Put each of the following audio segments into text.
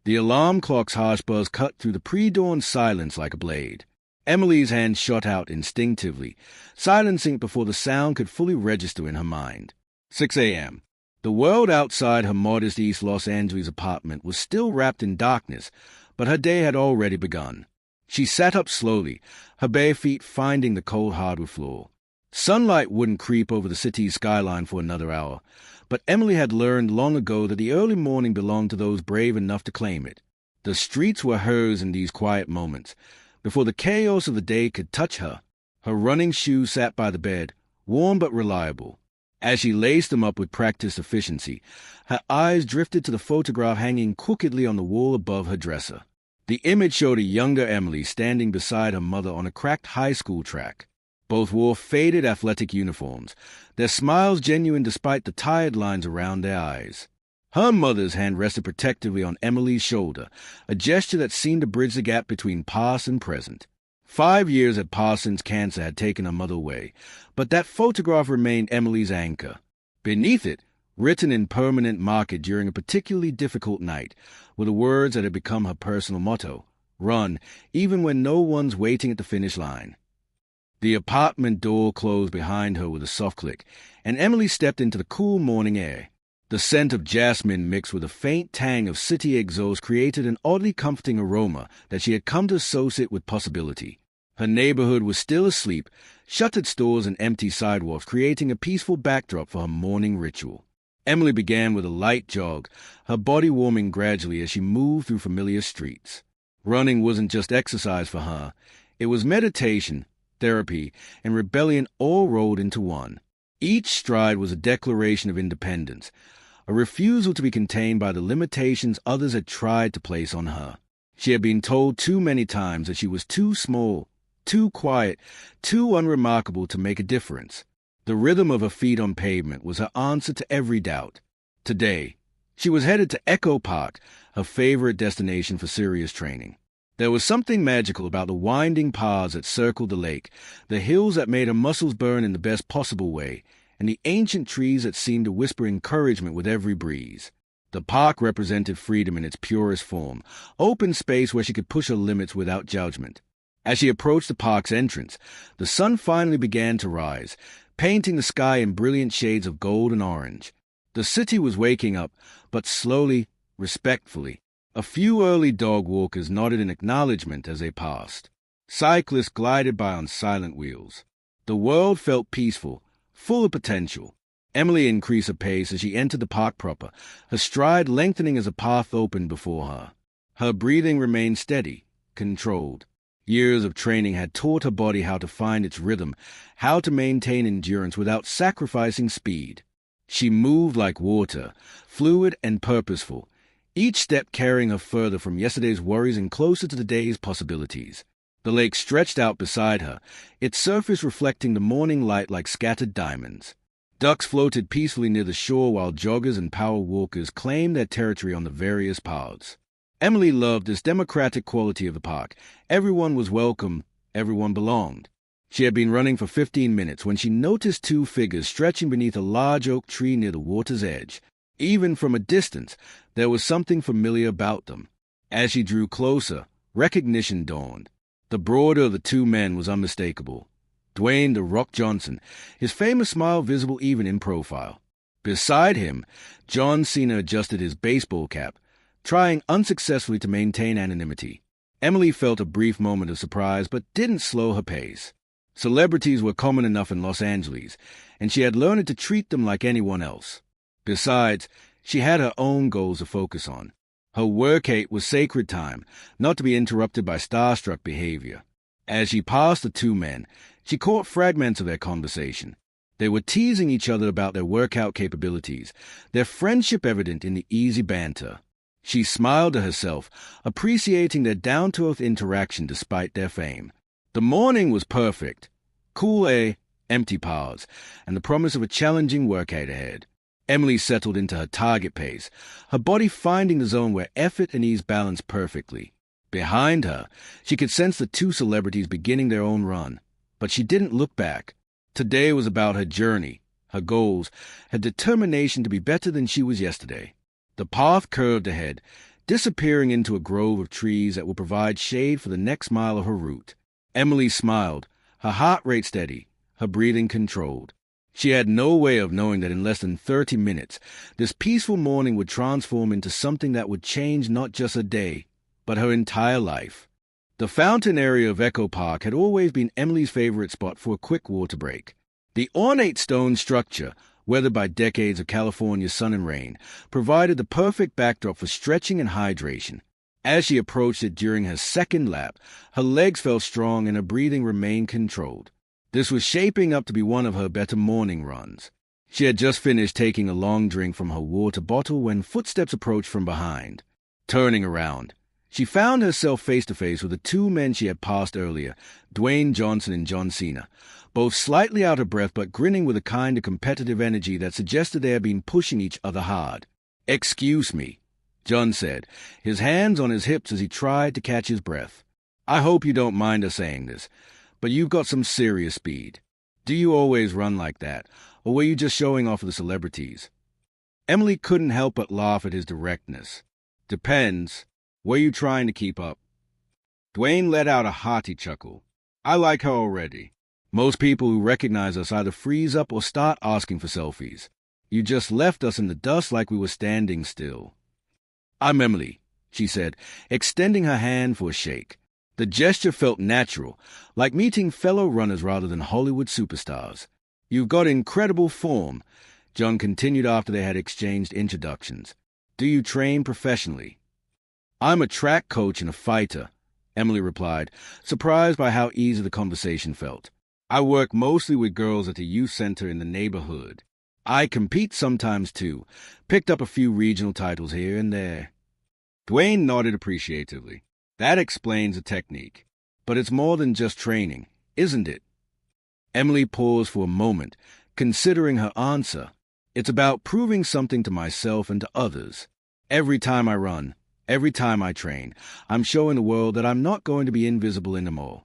The alarm clock's harsh buzz cut through the pre-dawn silence like a blade. Emily's hand shot out instinctively, silencing it before the sound could fully register in her mind. 6 a.m. The world outside her modest East Los Angeles apartment was still wrapped in darkness, but her day had already begun. She sat up slowly, her bare feet finding the cold hardwood floor. Sunlight wouldn't creep over the city's skyline for another hour, but Emily had learned long ago that the early morning belonged to those brave enough to claim it. The streets were hers in these quiet moments. Before the chaos of the day could touch her, her running shoes sat by the bed, warm but reliable. As she laced them up with practiced efficiency, her eyes drifted to the photograph hanging crookedly on the wall above her dresser. The image showed a younger Emily standing beside her mother on a cracked high school track. Both wore faded athletic uniforms, their smiles genuine despite the tired lines around their eyes. Her mother's hand rested protectively on Emily's shoulder, a gesture that seemed to bridge the gap between past and present. 5 years had passed since cancer had taken her mother away, but that photograph remained Emily's anchor. Beneath it, written in permanent marker during a particularly difficult night, were the words that had become her personal motto: run, even when no one's waiting at the finish line. The apartment door closed behind her with a soft click, and Emily stepped into the cool morning air. The scent of jasmine mixed with a faint tang of city exhaust created an oddly comforting aroma that she had come to associate with possibility. Her neighborhood was still asleep, shuttered stores and empty sidewalks creating a peaceful backdrop for her morning ritual. Emily began with a light jog, her body warming gradually as she moved through familiar streets. Running wasn't just exercise for her. It was meditation, therapy, and rebellion all rolled into one. Each stride was a declaration of independence, a refusal to be contained by the limitations others had tried to place on her. She had been told too many times that she was too small, too quiet, too unremarkable to make a difference. The rhythm of her feet on pavement was her answer to every doubt. Today, she was headed to Echo Park, her favorite destination for serious training. There was something magical about the winding paths that circled the lake, the hills that made her muscles burn in the best possible way, and the ancient trees that seemed to whisper encouragement with every breeze. The park represented freedom in its purest form, open space where she could push her limits without judgment. As she approached the park's entrance, the sun finally began to rise, painting the sky in brilliant shades of gold and orange. The city was waking up, but slowly, respectfully. A few early dog walkers nodded in acknowledgement as they passed. Cyclists glided by on silent wheels. The world felt peaceful, full of potential. Emily increased her pace as she entered the park proper, her stride lengthening as a path opened before her. Her breathing remained steady, controlled. Years of training had taught her body how to find its rhythm, how to maintain endurance without sacrificing speed. She moved like water, fluid and purposeful, each step carrying her further from yesterday's worries and closer to the day's possibilities. The lake stretched out beside her, its surface reflecting the morning light like scattered diamonds. Ducks floated peacefully near the shore while joggers and power walkers claimed their territory on the various paths. Emily loved this democratic quality of the park. Everyone was welcome, everyone belonged. She had been running for 15 minutes when she noticed two figures stretching beneath a large oak tree near the water's edge. Even from a distance, there was something familiar about them. As she drew closer, recognition dawned. The broader of the two men was unmistakable. Dwayne "The Rock" Johnson, his famous smile visible even in profile. Beside him, John Cena adjusted his baseball cap, trying unsuccessfully to maintain anonymity. Emily felt a brief moment of surprise, but didn't slow her pace. Celebrities were common enough in Los Angeles, and she had learned to treat them like anyone else. Besides, she had her own goals to focus on. Her workate was sacred time, not to be interrupted by starstruck behavior. As she passed the two men, she caught fragments of their conversation. They were teasing each other about their workout capabilities, their friendship evident in the easy banter. She smiled to herself, appreciating their down-to-earth interaction despite their fame. The morning was perfect. Cool air, empty paths, and the promise of a challenging workout ahead. Emily settled into her target pace, her body finding the zone where effort and ease balanced perfectly. Behind her, she could sense the two celebrities beginning their own run. But she didn't look back. Today was about her journey, her goals, her determination to be better than she was yesterday. The path curved ahead, disappearing into a grove of trees that will provide shade for the next mile of her route. Emily smiled, her heart rate steady, her breathing controlled. She had no way of knowing that in less than 30 minutes, this peaceful morning would transform into something that would change not just a day, but her entire life. The fountain area of Echo Park had always been Emily's favorite spot for a quick water break. The ornate stone structure, weathered by decades of California sun and rain, provided the perfect backdrop for stretching and hydration. As she approached it during her second lap, her legs felt strong and her breathing remained controlled. This was shaping up to be one of her better morning runs. She had just finished taking a long drink from her water bottle when footsteps approached from behind. Turning around, she found herself face-to-face with the two men she had passed earlier, Dwayne Johnson and John Cena, both slightly out of breath but grinning with a kind of competitive energy that suggested they had been pushing each other hard. "Excuse me," John said, his hands on his hips as he tried to catch his breath. "I hope you don't mind us saying this, but you've got some serious speed. Do you always run like that, or were you just showing off for the celebrities?" Emily couldn't help but laugh at his directness. "Depends. Were you trying to keep up?" Dwayne let out a hearty chuckle. "I like her already. Most people who recognize us either freeze up or start asking for selfies. You just left us in the dust like we were standing still." "I'm Emily," she said, extending her hand for a shake. The gesture felt natural, like meeting fellow runners rather than Hollywood superstars. "You've got incredible form," John continued after they had exchanged introductions. "Do you train professionally?" "I'm a track coach and a fighter," Emily replied, surprised by how easy the conversation felt. "I work mostly with girls at a youth center in the neighborhood. I compete sometimes too, picked up a few regional titles here and there." Dwayne nodded appreciatively. "That explains the technique. But it's more than just training, isn't it?" Emily paused for a moment, considering her answer. "It's about proving something to myself and to others. Every time I run, every time I train, I'm showing the world that I'm not going to be invisible anymore."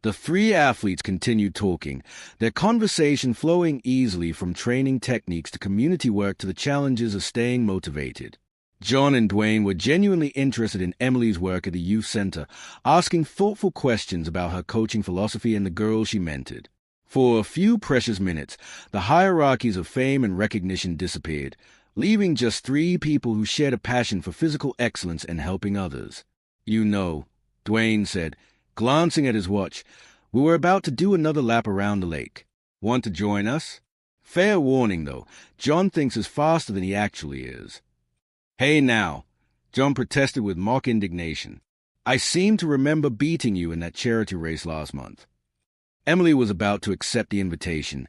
The three athletes continued talking, their conversation flowing easily from training techniques to community work to the challenges of staying motivated. John and Dwayne were genuinely interested in Emily's work at the youth center, asking thoughtful questions about her coaching philosophy and the girls she mentored. For a few precious minutes, the hierarchies of fame and recognition disappeared, leaving just three people who shared a passion for physical excellence and helping others. "You know," Dwayne said, glancing at his watch, "we were about to do another lap around the lake. Want to join us? Fair warning, though, John thinks he's faster than he actually is." "Hey now," John protested with mock indignation. "I seem to remember beating you in that charity race last month." Emily was about to accept the invitation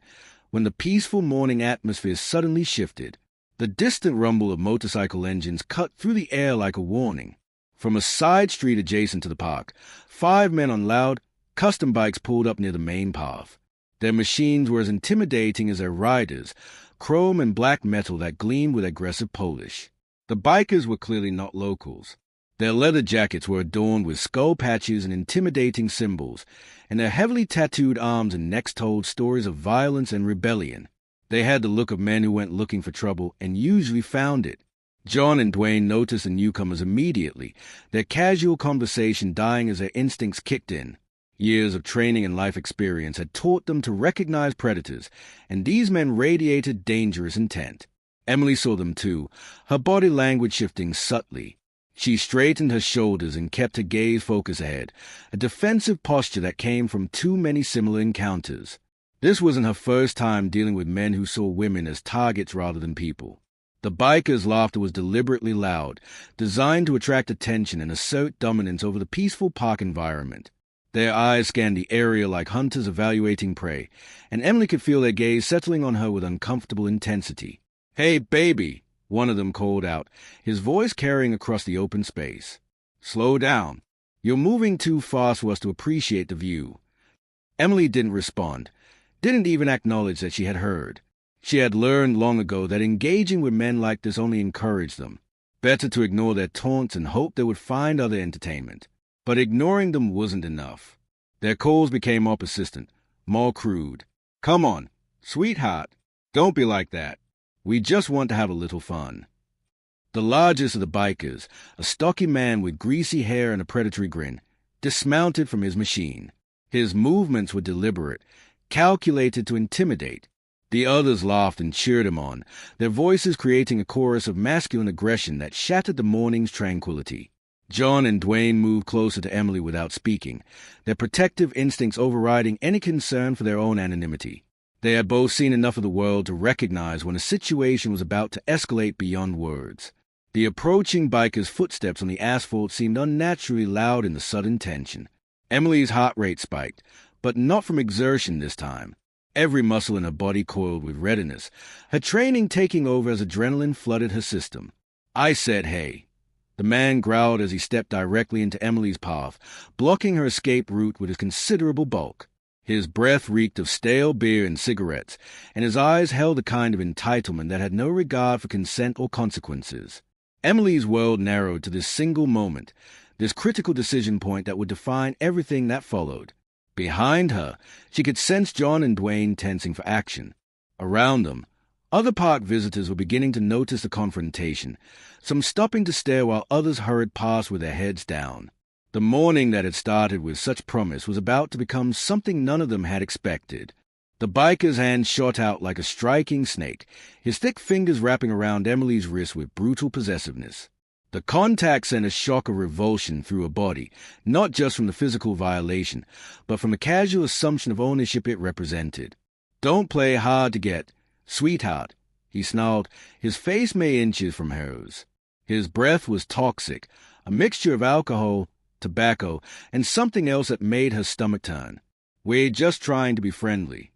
when the peaceful morning atmosphere suddenly shifted. The distant rumble of motorcycle engines cut through the air like a warning. From a side street adjacent to the park, 5 men on loud, custom bikes pulled up near the main path. Their machines were as intimidating as their riders, chrome and black metal that gleamed with aggressive polish. The bikers were clearly not locals. Their leather jackets were adorned with skull patches and intimidating symbols, and their heavily tattooed arms and necks told stories of violence and rebellion. They had the look of men who went looking for trouble and usually found it. John and Dwayne noticed the newcomers immediately, their casual conversation dying as their instincts kicked in. Years of training and life experience had taught them to recognize predators, and these men radiated dangerous intent. Emily saw them too, her body language shifting subtly. She straightened her shoulders and kept her gaze focused ahead, a defensive posture that came from too many similar encounters. This wasn't her first time dealing with men who saw women as targets rather than people. The bikers' laughter was deliberately loud, designed to attract attention and assert dominance over the peaceful park environment. Their eyes scanned the area like hunters evaluating prey, and Emily could feel their gaze settling on her with uncomfortable intensity. "Hey, baby," one of them called out, his voice carrying across the open space. "Slow down. You're moving too fast for us to appreciate the view." Emily didn't respond, didn't even acknowledge that she had heard. She had learned long ago that engaging with men like this only encouraged them. Better to ignore their taunts and hope they would find other entertainment. But ignoring them wasn't enough. Their calls became more persistent, more crude. "Come on, sweetheart, don't be like that. We just want to have a little fun." The largest of the bikers, a stocky man with greasy hair and a predatory grin, dismounted from his machine. His movements were deliberate, calculated to intimidate. The others laughed and cheered him on, their voices creating a chorus of masculine aggression that shattered the morning's tranquility. John and Dwayne moved closer to Emily without speaking, their protective instincts overriding any concern for their own anonymity. They had both seen enough of the world to recognize when a situation was about to escalate beyond words. The approaching biker's footsteps on the asphalt seemed unnaturally loud in the sudden tension. Emily's heart rate spiked, but not from exertion this time. Every muscle in her body coiled with readiness, her training taking over as adrenaline flooded her system. "I said hey." The man growled as he stepped directly into Emily's path, blocking her escape route with his considerable bulk. His breath reeked of stale beer and cigarettes, and his eyes held a kind of entitlement that had no regard for consent or consequences. Emily's world narrowed to this single moment, this critical decision point that would define everything that followed. Behind her, she could sense John and Dwayne tensing for action. Around them, other park visitors were beginning to notice the confrontation, some stopping to stare while others hurried past with their heads down. The morning that had started with such promise was about to become something none of them had expected. The biker's hand shot out like a striking snake, his thick fingers wrapping around Emily's wrist with brutal possessiveness. The contact sent a shock of revulsion through her body, not just from the physical violation, but from the casual assumption of ownership it represented. "Don't play hard to get, sweetheart," he snarled, his face mere inches from hers. His breath was toxic, a mixture of alcohol, tobacco, and something else that made her stomach turn. "We're just trying to be friendly."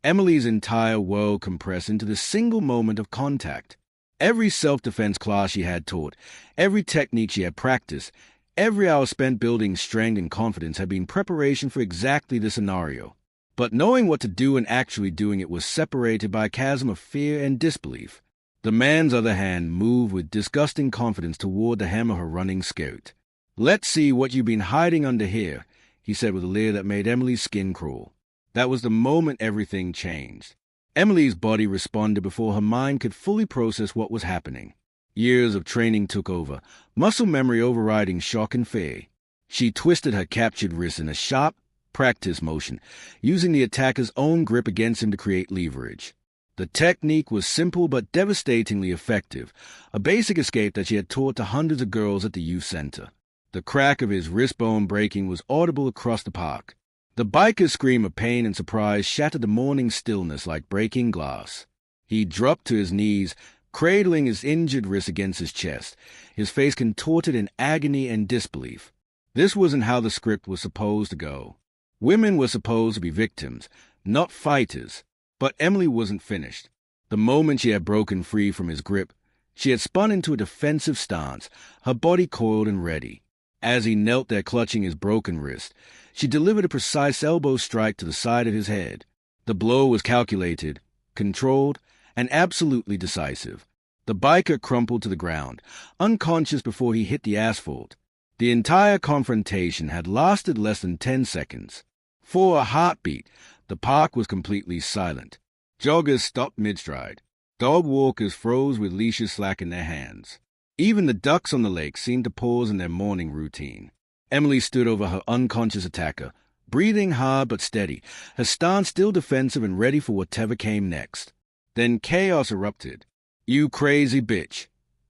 Emily's entire world compressed into this single moment of contact. Every self-defense class she had taught, every technique she had practiced, every hour spent building strength and confidence had been preparation for exactly this scenario. But knowing what to do and actually doing it was separated by a chasm of fear and disbelief. The man's other hand moved with disgusting confidence toward the hem of her running skirt. "Let's see what you've been hiding under here," he said with a leer that made Emily's skin crawl. That was the moment everything changed. Emily's body responded before her mind could fully process what was happening. Years of training took over, muscle memory overriding shock and fear. She twisted her captured wrist in a sharp, practice motion, using the attacker's own grip against him to create leverage. The technique was simple but devastatingly effective, a basic escape that she had taught to hundreds of girls at the youth center. The crack of his wrist bone breaking was audible across the park. The biker's scream of pain and surprise shattered the morning stillness like breaking glass. He dropped to his knees, cradling his injured wrist against his chest, his face contorted in agony and disbelief. This wasn't how the script was supposed to go. Women were supposed to be victims, not fighters. But Emily wasn't finished. The moment she had broken free from his grip, she had spun into a defensive stance, her body coiled and ready. As he knelt there clutching his broken wrist, she delivered a precise elbow strike to the side of his head. The blow was calculated, controlled, and absolutely decisive. The biker crumpled to the ground, unconscious before he hit the asphalt. The entire confrontation had lasted less than 10 seconds. For a heartbeat, the park was completely silent. Joggers stopped mid-stride. Dog walkers froze with leashes slack in their hands. Even the ducks on the lake seemed to pause in their morning routine. Emily stood over her unconscious attacker, breathing hard but steady, her stance still defensive and ready for whatever came next. Then chaos erupted. "You crazy bitch,"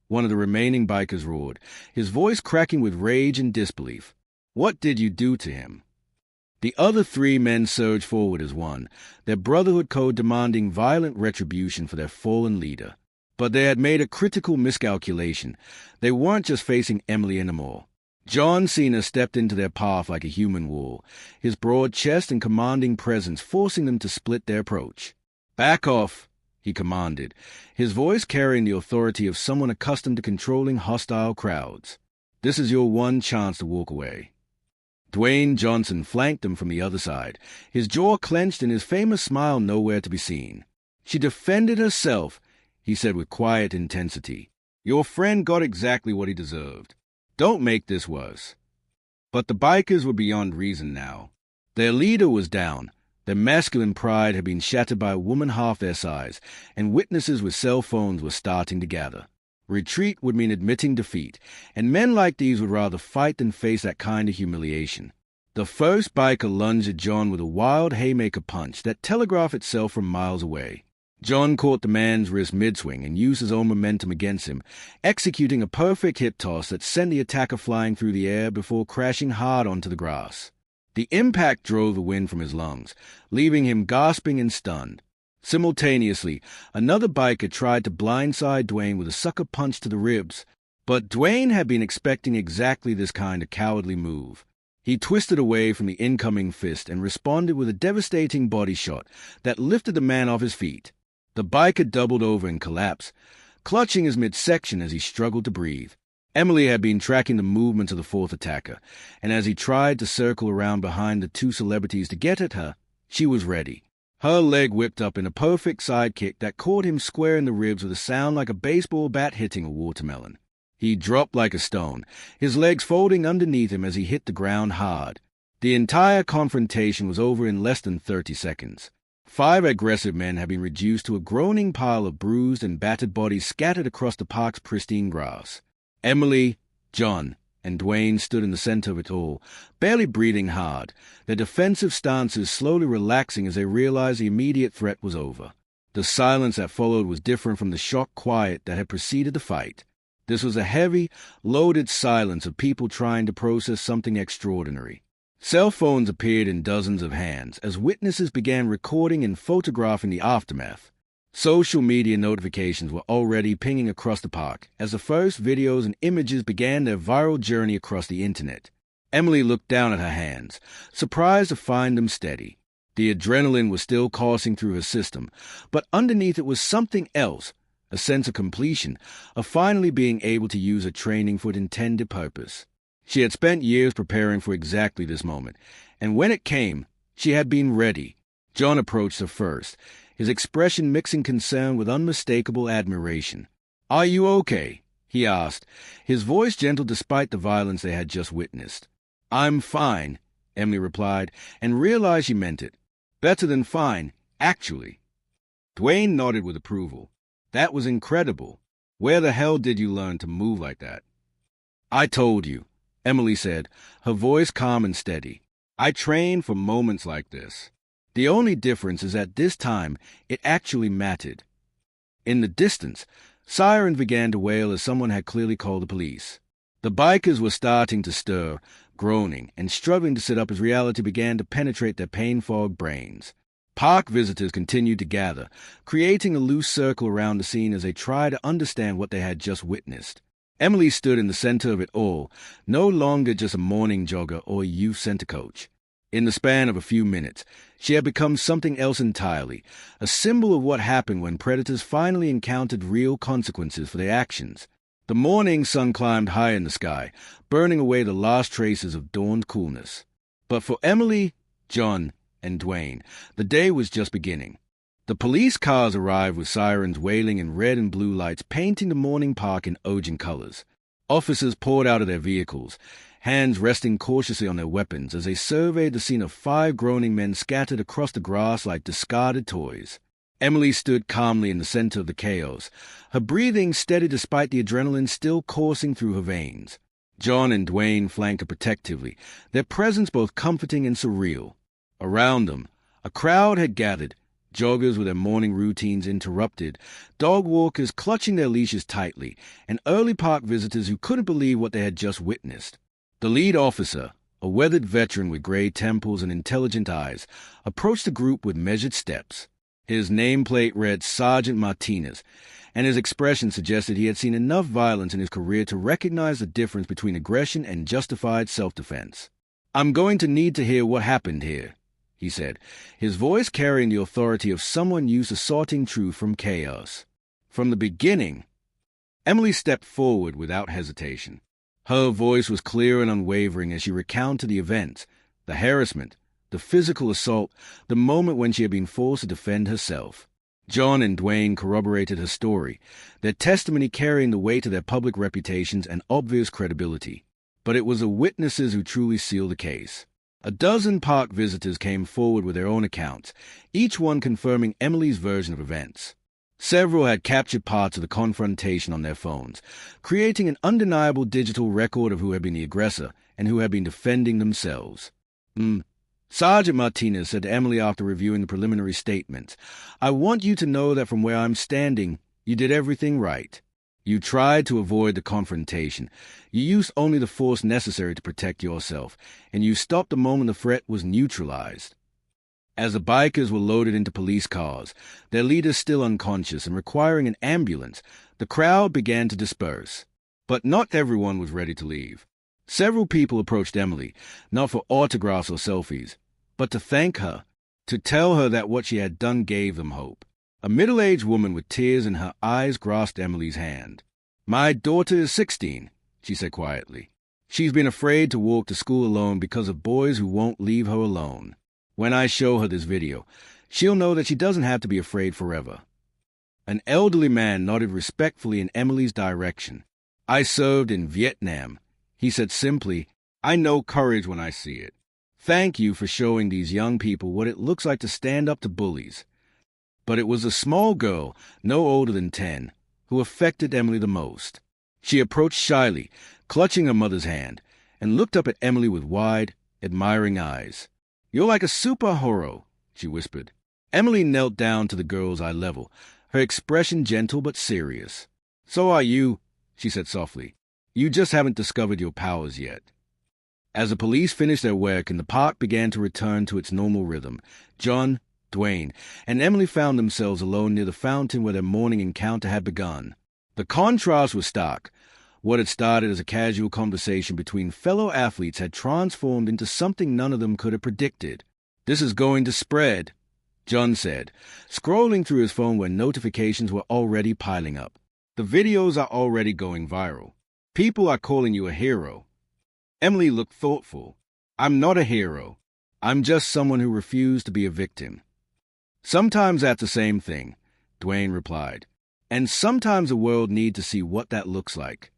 one of the remaining bikers roared, his voice cracking with rage and disbelief. "What did you do to him?" The other 3 men surged forward as one, their brotherhood code demanding violent retribution for their fallen leader. But they had made a critical miscalculation. They weren't just facing Emily anymore. John Cena stepped into their path like a human wall, his broad chest and commanding presence forcing them to split their approach. "Back off," he commanded, his voice carrying the authority of someone accustomed to controlling hostile crowds. "This is your one chance to walk away." Dwayne Johnson flanked him from the other side, his jaw clenched and his famous smile nowhere to be seen. "She defended herself," he said with quiet intensity. "Your friend got exactly what he deserved. Don't make this worse." But the bikers were beyond reason now. Their leader was down. Their masculine pride had been shattered by a woman half their size, and witnesses with cell phones were starting to gather. Retreat would mean admitting defeat, and men like these would rather fight than face that kind of humiliation. The first biker lunged at John with a wild haymaker punch that telegraphed itself from miles away. John caught the man's wrist mid-swing and used his own momentum against him, executing a perfect hip toss that sent the attacker flying through the air before crashing hard onto the grass. The impact drove the wind from his lungs, leaving him gasping and stunned. Simultaneously, another biker tried to blindside Dwayne with a sucker punch to the ribs, but Dwayne had been expecting exactly this kind of cowardly move. He twisted away from the incoming fist and responded with a devastating body shot that lifted the man off his feet. The biker doubled over and collapsed, clutching his midsection as he struggled to breathe. Emily had been tracking the movements of the fourth attacker, and as he tried to circle around behind the two celebrities to get at her, she was ready. Her leg whipped up in a perfect sidekick that caught him square in the ribs with a sound like a baseball bat hitting a watermelon. He dropped like a stone, his legs folding underneath him as he hit the ground hard. The entire confrontation was over in less than 30 seconds. 5 aggressive men had been reduced to a groaning pile of bruised and battered bodies scattered across the park's pristine grass. Emily, John, and Dwayne stood in the center of it all, barely breathing hard, their defensive stances slowly relaxing as they realized the immediate threat was over. The silence that followed was different from the shocked quiet that had preceded the fight. This was a heavy, loaded silence of people trying to process something extraordinary. Cell phones appeared in dozens of hands as witnesses began recording and photographing the aftermath. Social media notifications were already pinging across the park as the first videos and images began their viral journey across the internet. Emily looked down at her hands, surprised to find them steady. The adrenaline was still coursing through her system, but underneath it was something else, a sense of completion, of finally being able to use her training for its intended purpose. She had spent years preparing for exactly this moment, and when it came, she had been ready. John approached her first, his expression mixing concern with unmistakable admiration. "Are you okay?" he asked, his voice gentle despite the violence they had just witnessed. "I'm fine," Emily replied, and realized she meant it. "Better than fine, actually." Dwayne nodded with approval. "That was incredible. Where the hell did you learn to move like that?" "I told you," Emily said, her voice calm and steady. "I trained for moments like this. The only difference is that this time it actually mattered." In the distance, sirens began to wail as someone had clearly called the police. The bikers were starting to stir, groaning, and struggling to sit up as reality began to penetrate their pain-fogged brains. Park visitors continued to gather, creating a loose circle around the scene as they tried to understand what they had just witnessed. Emily stood in the center of it all, no longer just a morning jogger or a youth center coach. In the span of a few minutes, she had become something else entirely, a symbol of what happened when predators finally encountered real consequences for their actions. The morning sun climbed high in the sky, burning away the last traces of dawn's coolness. But for Emily, John, and Dwayne, the day was just beginning. The police cars arrived with sirens wailing and red and blue lights painting the morning park in urgent colors. Officers poured out of their vehicles, hands resting cautiously on their weapons as they surveyed the scene of 5 groaning men scattered across the grass like discarded toys. Emily stood calmly in the center of the chaos, her breathing steady despite the adrenaline still coursing through her veins. John and Dwayne flanked her protectively, their presence both comforting and surreal. Around them, a crowd had gathered, joggers with their morning routines interrupted, dog walkers clutching their leashes tightly, and early park visitors who couldn't believe what they had just witnessed. The lead officer, a weathered veteran with gray temples and intelligent eyes, approached the group with measured steps. His nameplate read Sergeant Martinez, and his expression suggested he had seen enough violence in his career to recognize the difference between aggression and justified self-defense. "I'm going to need to hear what happened here," he said, his voice carrying the authority of someone used to sorting truth from chaos. "From the beginning." Emily stepped forward without hesitation. Her voice was clear and unwavering as she recounted the events, the harassment, the physical assault, the moment when she had been forced to defend herself. John and Dwayne corroborated her story, their testimony carrying the weight of their public reputations and obvious credibility. But it was the witnesses who truly sealed the case. A dozen park visitors came forward with their own accounts, each one confirming Emily's version of events. Several had captured parts of the confrontation on their phones, creating an undeniable digital record of who had been the aggressor and who had been defending themselves. Sergeant Martinez said to Emily after reviewing the preliminary statements, "I want you to know that from where I'm standing, you did everything right. You tried to avoid the confrontation. You used only the force necessary to protect yourself, and you stopped the moment the threat was neutralized." As the bikers were loaded into police cars, their leaders still unconscious and requiring an ambulance, the crowd began to disperse. But not everyone was ready to leave. Several people approached Emily, not for autographs or selfies, but to thank her, to tell her that what she had done gave them hope. A middle-aged woman with tears in her eyes grasped Emily's hand. "My daughter is 16, she said quietly. "She's been afraid to walk to school alone because of boys who won't leave her alone. When I show her this video, she'll know that she doesn't have to be afraid forever." An elderly man nodded respectfully in Emily's direction. "I served in Vietnam," he said simply. "I know courage when I see it. Thank you for showing these young people what it looks like to stand up to bullies." But it was a small girl, no older than 10, who affected Emily the most. She approached shyly, clutching her mother's hand, and looked up at Emily with wide, admiring eyes. "You're like a superhero," she whispered. Emily knelt down to the girl's eye level, her expression gentle but serious. "So are you," she said softly. "You just haven't discovered your powers yet." As the police finished their work and the park began to return to its normal rhythm, John, Dwayne, and Emily found themselves alone near the fountain where their morning encounter had begun. The contrast was stark. What had started as a casual conversation between fellow athletes had transformed into something none of them could have predicted. "This is going to spread," John said, scrolling through his phone where notifications were already piling up. "The videos are already going viral. People are calling you a hero." Emily looked thoughtful. "I'm not a hero. I'm just someone who refused to be a victim." "Sometimes that's the same thing," Dwayne replied. "And sometimes the world needs to see what that looks like."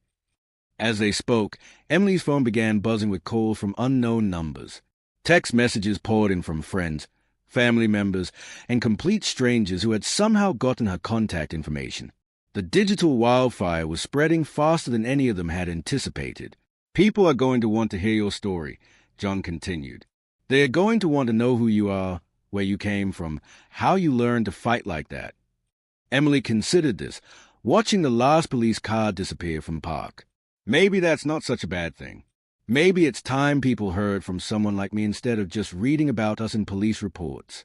As they spoke, Emily's phone began buzzing with calls from unknown numbers. Text messages poured in from friends, family members, and complete strangers who had somehow gotten her contact information. The digital wildfire was spreading faster than any of them had anticipated. "People are going to want to hear your story," John continued. "They are going to want to know who you are, where you came from, how you learned to fight like that." Emily considered this, watching the last police car disappear from park. Maybe that's not such a bad thing. Maybe it's time people heard from someone like me instead of just reading about us in police reports.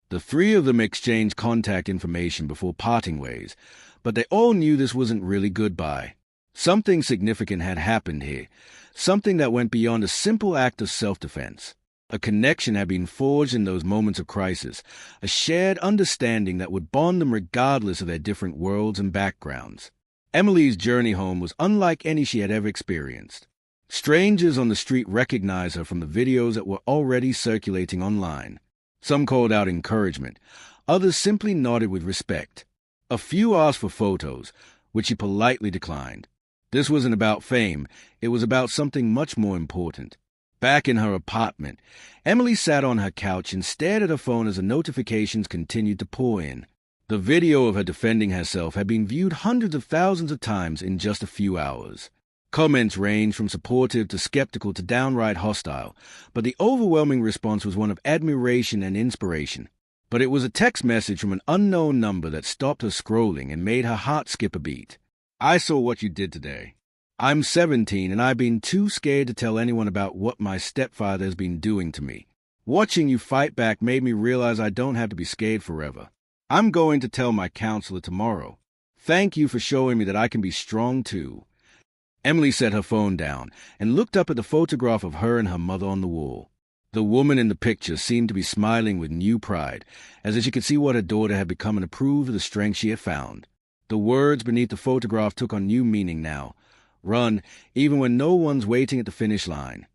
The three of them exchanged contact information before parting ways, but they all knew this wasn't really goodbye. Something significant had happened here, something that went beyond a simple act of self-defense. A connection had been forged in those moments of crisis, a shared understanding that would bond them regardless of their different worlds and backgrounds. Emily's journey home was unlike any she had ever experienced. Strangers on the street recognized her from the videos that were already circulating online. Some called out encouragement. Others simply nodded with respect. A few asked for photos, which she politely declined. This wasn't about fame. It was about something much more important. Back in her apartment, Emily sat on her couch and stared at her phone as the notifications continued to pour in. The video of her defending herself had been viewed hundreds of thousands of times in just a few hours. Comments ranged from supportive to skeptical to downright hostile, but the overwhelming response was one of admiration and inspiration. But it was a text message from an unknown number that stopped her scrolling and made her heart skip a beat. "I saw what you did today. I'm 17 and I've been too scared to tell anyone about what my stepfather has been doing to me. Watching you fight back made me realize I don't have to be scared forever. I'm going to tell my counselor tomorrow. Thank you for showing me that I can be strong too." Emily set her phone down and looked up at the photograph of her and her mother on the wall. The woman in the picture seemed to be smiling with new pride, as if she could see what her daughter had become and approved of the strength she had found. The words beneath the photograph took on new meaning now. "Run, even when no one's waiting at the finish line."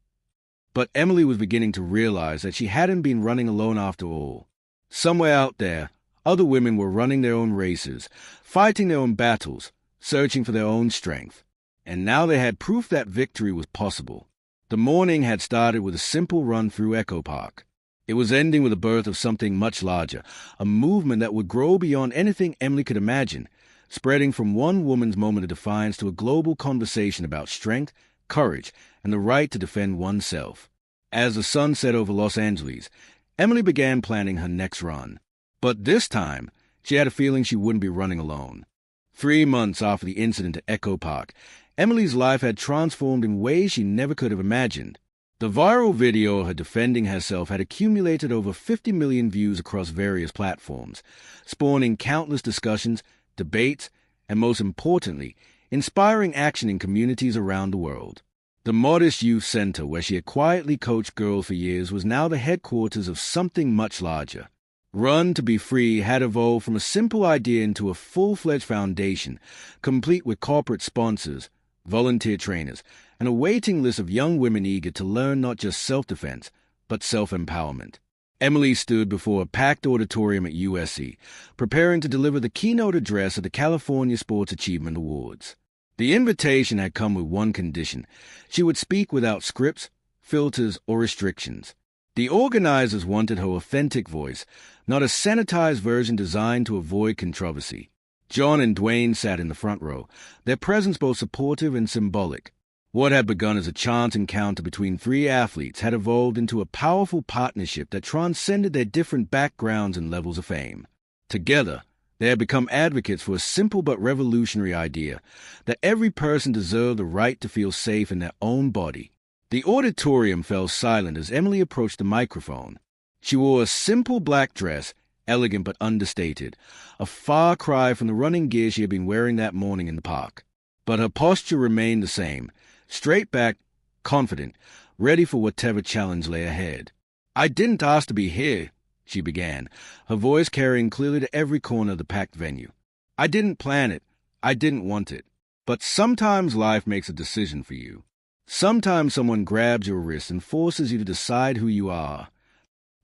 But Emily was beginning to realize that she hadn't been running alone after all. Somewhere out there, other women were running their own races, fighting their own battles, searching for their own strength. And now they had proof that victory was possible. The morning had started with a simple run through Echo Park. It was ending with the birth of something much larger, a movement that would grow beyond anything Emily could imagine, spreading from one woman's moment of defiance to a global conversation about strength, courage, and the right to defend oneself. As the sun set over Los Angeles, Emily began planning her next run. But this time, she had a feeling she wouldn't be running alone. 3 months after the incident at Echo Park, Emily's life had transformed in ways she never could have imagined. The viral video of her defending herself had accumulated over 50 million views across various platforms, spawning countless discussions, debates, and most importantly, inspiring action in communities around the world. The modest youth center where she had quietly coached girls for years was now the headquarters of something much larger. Run to Be Free had evolved from a simple idea into a full-fledged foundation, complete with corporate sponsors, volunteer trainers, and a waiting list of young women eager to learn not just self-defense, but self-empowerment. Emily stood before a packed auditorium at USC, preparing to deliver the keynote address at the California Sports Achievement Awards. The invitation had come with one condition: she would speak without scripts, filters, or restrictions. The organizers wanted her authentic voice, not a sanitized version designed to avoid controversy. John and Dwayne sat in the front row, their presence both supportive and symbolic. What had begun as a chance encounter between 3 athletes had evolved into a powerful partnership that transcended their different backgrounds and levels of fame. Together, they had become advocates for a simple but revolutionary idea, that every person deserved the right to feel safe in their own body. The auditorium fell silent as Emily approached the microphone. She wore a simple black dress, elegant but understated, a far cry from the running gear she had been wearing that morning in the park. But her posture remained the same, straight back, confident, ready for whatever challenge lay ahead. "I didn't ask to be here," she began, her voice carrying clearly to every corner of the packed venue. "I didn't plan it. I didn't want it. But sometimes life makes a decision for you. Sometimes someone grabs your wrist and forces you to decide who you are."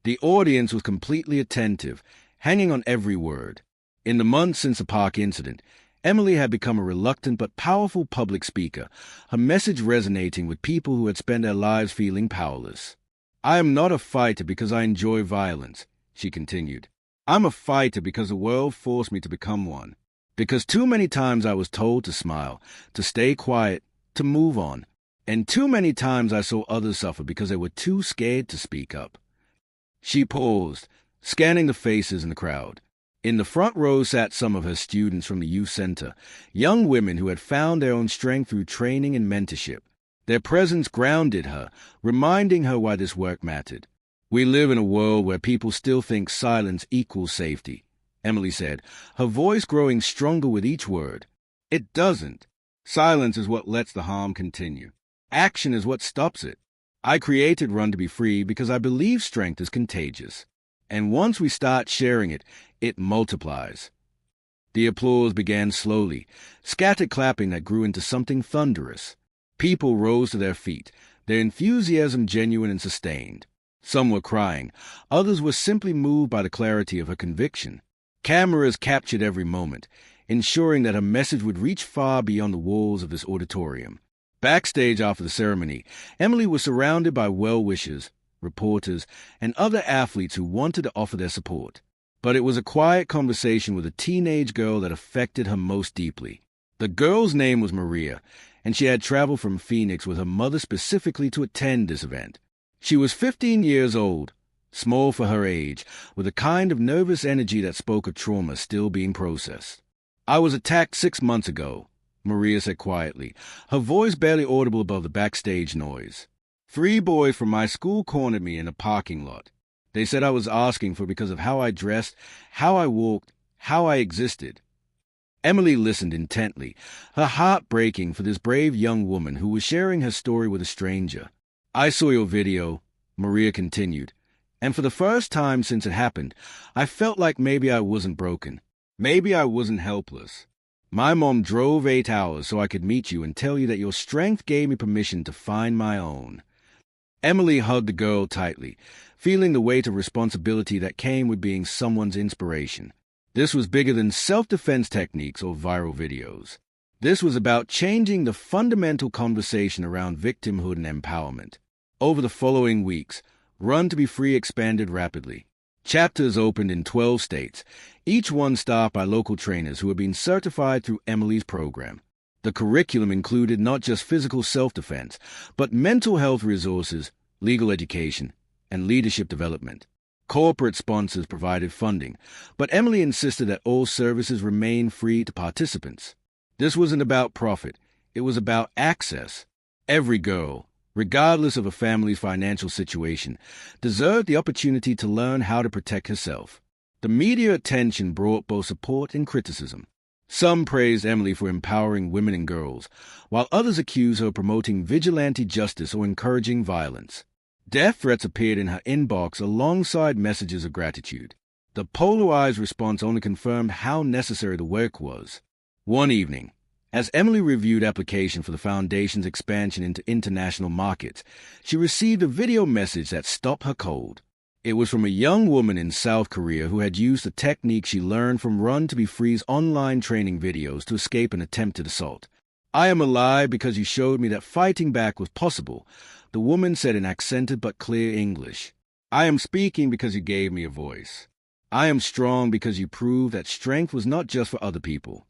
The audience was completely attentive, hanging on every word. In the months since the park incident, Emily had become a reluctant but powerful public speaker, her message resonating with people who had spent their lives feeling powerless. "I am not a fighter because I enjoy violence," she continued. "I'm a fighter because the world forced me to become one. Because too many times I was told to smile, to stay quiet, to move on. And too many times I saw others suffer because they were too scared to speak up." She paused, scanning the faces in the crowd. In the front row sat some of her students from the youth center, young women who had found their own strength through training and mentorship. Their presence grounded her, reminding her why this work mattered. "We live in a world where people still think silence equals safety," Emily said, her voice growing stronger with each word. "It doesn't. Silence is what lets the harm continue. Action is what stops it. I created Run to Be Free because I believe strength is contagious. And once we start sharing it, it multiplies." The applause began slowly, scattered clapping that grew into something thunderous. People rose to their feet, their enthusiasm genuine and sustained. Some were crying, others were simply moved by the clarity of her conviction. Cameras captured every moment, ensuring that her message would reach far beyond the walls of this auditorium. Backstage after the ceremony, Emily was surrounded by well-wishers, reporters, and other athletes who wanted to offer their support. But it was a quiet conversation with a teenage girl that affected her most deeply. The girl's name was Maria, and she had traveled from Phoenix with her mother specifically to attend this event. She was 15 years old, small for her age, with a kind of nervous energy that spoke of trauma still being processed. "I was attacked 6 months ago," Maria said quietly, her voice barely audible above the backstage noise. 3 boys from my school cornered me in a parking lot. They said I was asking for because of how I dressed, how I walked, how I existed. Emily listened intently, her heart breaking for this brave young woman who was sharing her story with a stranger. "I saw your video," Maria continued, "and for the first time since it happened, I felt like maybe I wasn't broken. Maybe I wasn't helpless. My mom drove 8 hours so I could meet you and tell you that your strength gave me permission to find my own." Emily hugged the girl tightly, feeling the weight of responsibility that came with being someone's inspiration. This was bigger than self-defense techniques or viral videos. This was about changing the fundamental conversation around victimhood and empowerment. Over the following weeks, Run to be Free expanded rapidly. Chapters opened in 12 states, each one staffed by local trainers who had been certified through Emily's program. The curriculum included not just physical self-defense, but mental health resources, legal education, and leadership development. Corporate sponsors provided funding, but Emily insisted that all services remain free to participants. This wasn't about profit, it was about access. Every girl, regardless of a family's financial situation, deserved the opportunity to learn how to protect herself. The media attention brought both support and criticism. Some praised Emily for empowering women and girls, while others accused her of promoting vigilante justice or encouraging violence. Death threats appeared in her inbox alongside messages of gratitude. The polarized response only confirmed how necessary the work was. One evening, as Emily reviewed application for the Foundation's expansion into international markets, she received a video message that stopped her cold. It was from a young woman in South Korea who had used the technique she learned from Run to be Free's online training videos to escape an attempted assault. "I am alive because you showed me that fighting back was possible," the woman said in accented but clear English. "I am speaking because you gave me a voice. I am strong because you proved that strength was not just for other people."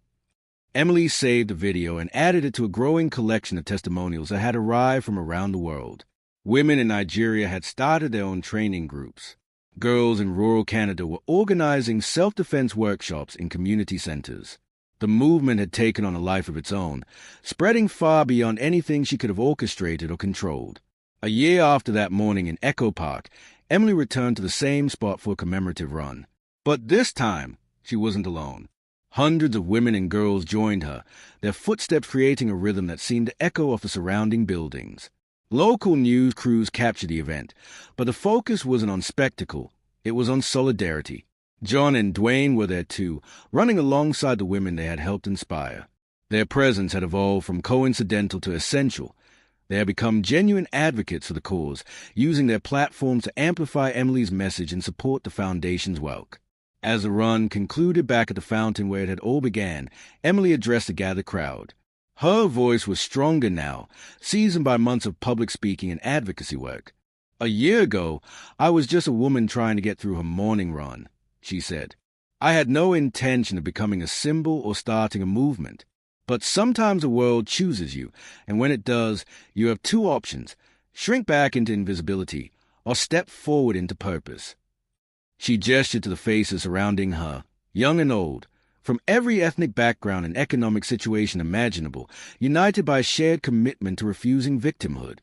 Emily saved the video and added it to a growing collection of testimonials that had arrived from around the world. Women in Nigeria had started their own training groups. Girls in rural Canada were organizing self-defense workshops in community centers. The movement had taken on a life of its own, spreading far beyond anything she could have orchestrated or controlled. A year after that morning in Echo Park, Emily returned to the same spot for a commemorative run. But this time, she wasn't alone. Hundreds of women and girls joined her, their footsteps creating a rhythm that seemed to echo off the surrounding buildings. Local news crews captured the event, but the focus wasn't on spectacle, it was on solidarity. John and Dwayne were there too, running alongside the women they had helped inspire. Their presence had evolved from coincidental to essential. They had become genuine advocates for the cause, using their platforms to amplify Emily's message and support the Foundation's work. As the run concluded back at the fountain where it had all began, Emily addressed the gathered crowd. Her voice was stronger now, seasoned by months of public speaking and advocacy work. "A year ago, I was just a woman trying to get through her morning run," she said. "I had no intention of becoming a symbol or starting a movement. But sometimes the world chooses you, and when it does, you have two options: shrink back into invisibility or step forward into purpose." She gestured to the faces surrounding her, young and old, from every ethnic background and economic situation imaginable, united by a shared commitment to refusing victimhood.